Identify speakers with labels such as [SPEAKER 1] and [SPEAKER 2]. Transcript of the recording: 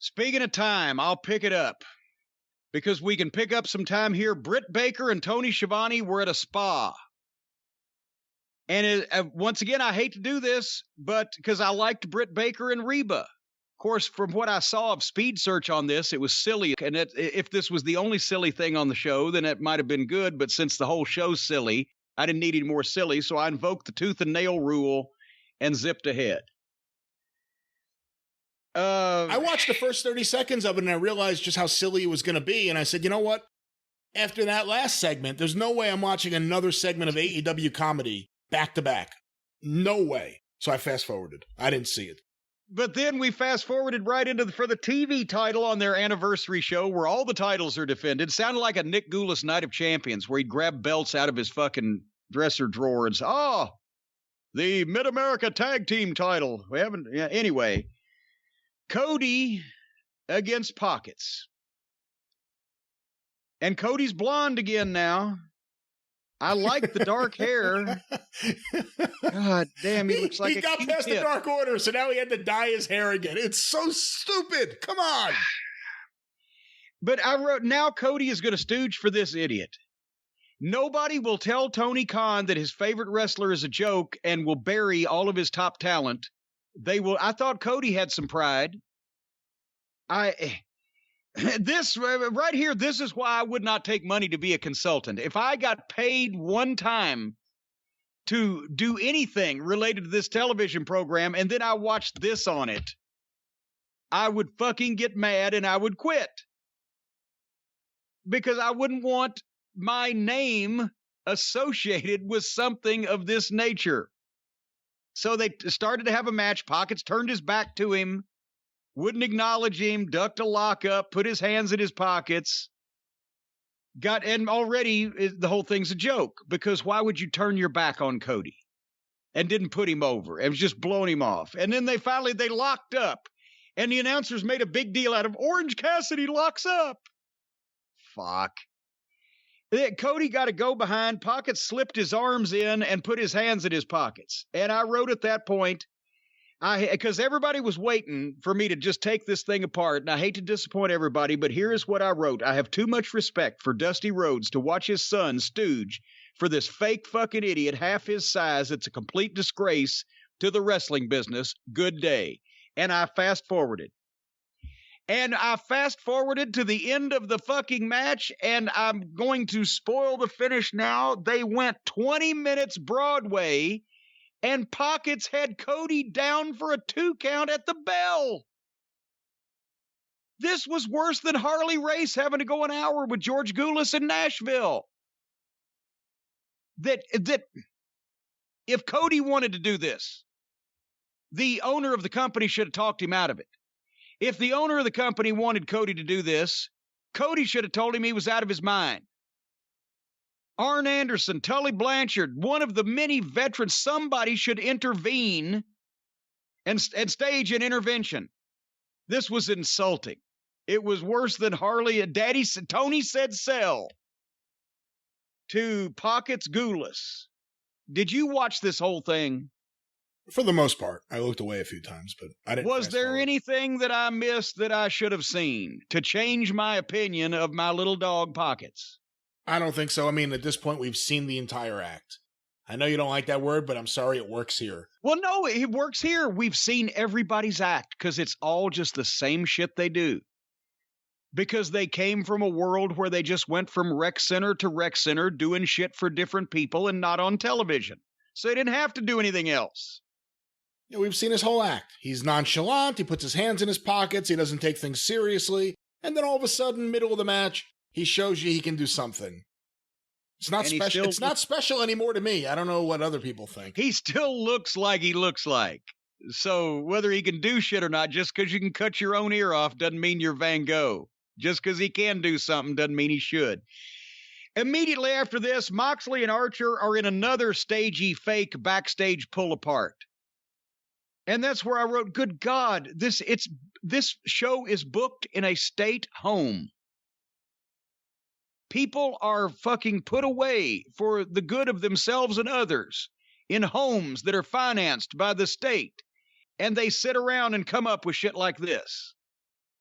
[SPEAKER 1] Speaking of time, I'll pick it up because we can pick up some time here. Britt Baker and Tony Schiavone were at a spa. And once again, I hate to do this, but because I liked Britt Baker and Reba. Of course, from what I saw of Speed Search on this, it was silly. And if this was the only silly thing on the show, then it might have been good. But since the whole show's silly, I didn't need any more silly. So I invoked the tooth and nail rule and zipped ahead.
[SPEAKER 2] I watched the first 30 seconds of it and I realized just how silly it was going to be. And I said, you know what? After that last segment, there's no way I'm watching another segment of AEW comedy back to back. No way. So I fast forwarded. I didn't see it.
[SPEAKER 1] But then we fast forwarded right into for the TV title on their anniversary show where all the titles are defended. Sounded like a Nick Goulas Night of Champions where he'd grab belts out of his fucking dresser drawer and say, oh, the Mid-America Tag Team title. We haven't, yeah, anyway. Cody against Pockets. And Cody's blonde again now. I like the dark hair. God damn, he looks like
[SPEAKER 2] he got past the Dark Order, so now he had to dye his hair again. It's so stupid. Come on.
[SPEAKER 1] But I wrote, now Cody is going to stooge for this idiot. Nobody will tell Tony Khan that his favorite wrestler is a joke and will bury all of his top talent. They will. I thought Cody had some pride. This right here, this is why I would not take money to be a consultant. If I got paid one time to do anything related to this television program and then I watched this on it, I would fucking get mad and I would quit. Because I wouldn't want my name associated with something of this nature. So they started to have a match. Pockets turned his back to him. Wouldn't acknowledge him, ducked a lockup, put his hands in his pockets. And already the whole thing's a joke because why would you turn your back on Cody? And didn't put him over. It was just blowing him off. And then they locked up. And the announcers made a big deal out of Orange Cassidy locks up. Fuck. Cody got to go behind. Pockets slipped his arms in and put his hands in his pockets. And I wrote at that point, because everybody was waiting for me to just take this thing apart, and I hate to disappoint everybody, but here is what I wrote. I have too much respect for Dusty Rhodes to watch his son stooge for this fake fucking idiot half his size. It's a complete disgrace to the wrestling business. Good day. And I fast forwarded. And I fast forwarded to the end of the fucking match, and I'm going to spoil the finish now. They went 20 minutes Broadway, and Pockets had Cody down for a 2 count at the bell. This was worse than Harley Race having to go an hour with George Goulas in Nashville. That if Cody wanted to do this, the owner of the company should have talked him out of it. If the owner of the company wanted Cody to do this, Cody should have told him he was out of his mind. Arn Anderson, Tully Blanchard, one of the many veterans, somebody should intervene and stage an intervention. This was insulting. It was worse than Harley. Tony said sell to Pockets Goulas. Did you watch this whole thing?
[SPEAKER 2] For the most part. I looked away a few times, but I didn't.
[SPEAKER 1] Was there anything that I missed that I should have seen to change my opinion of my little dog Pockets?
[SPEAKER 2] I don't think so. I mean, at this point, we've seen the entire act. I know you don't like that word, but I'm sorry, it works here.
[SPEAKER 1] Well, no, it works here. We've seen everybody's act because it's all just the same shit they do. Because they came from a world where they just went from rec center to rec center doing shit for different people and not on television. So they didn't have to do anything else.
[SPEAKER 2] Yeah, we've seen his whole act. He's nonchalant. He puts his hands in his pockets. He doesn't take things seriously. And then all of a sudden, middle of the match, he shows you he can do something. It's not special. It's not special anymore to me. I don't know what other people think.
[SPEAKER 1] He still looks like he looks like. So whether he can do shit or not, just because you can cut your own ear off doesn't mean you're Van Gogh. Just because he can do something doesn't mean he should. Immediately after this, Moxley and Archer are in another stagey fake backstage pull apart. And that's where I wrote, good God, this show is booked in a state home. People are fucking put away for the good of themselves and others in homes that are financed by the state. And they sit around and come up with shit like this.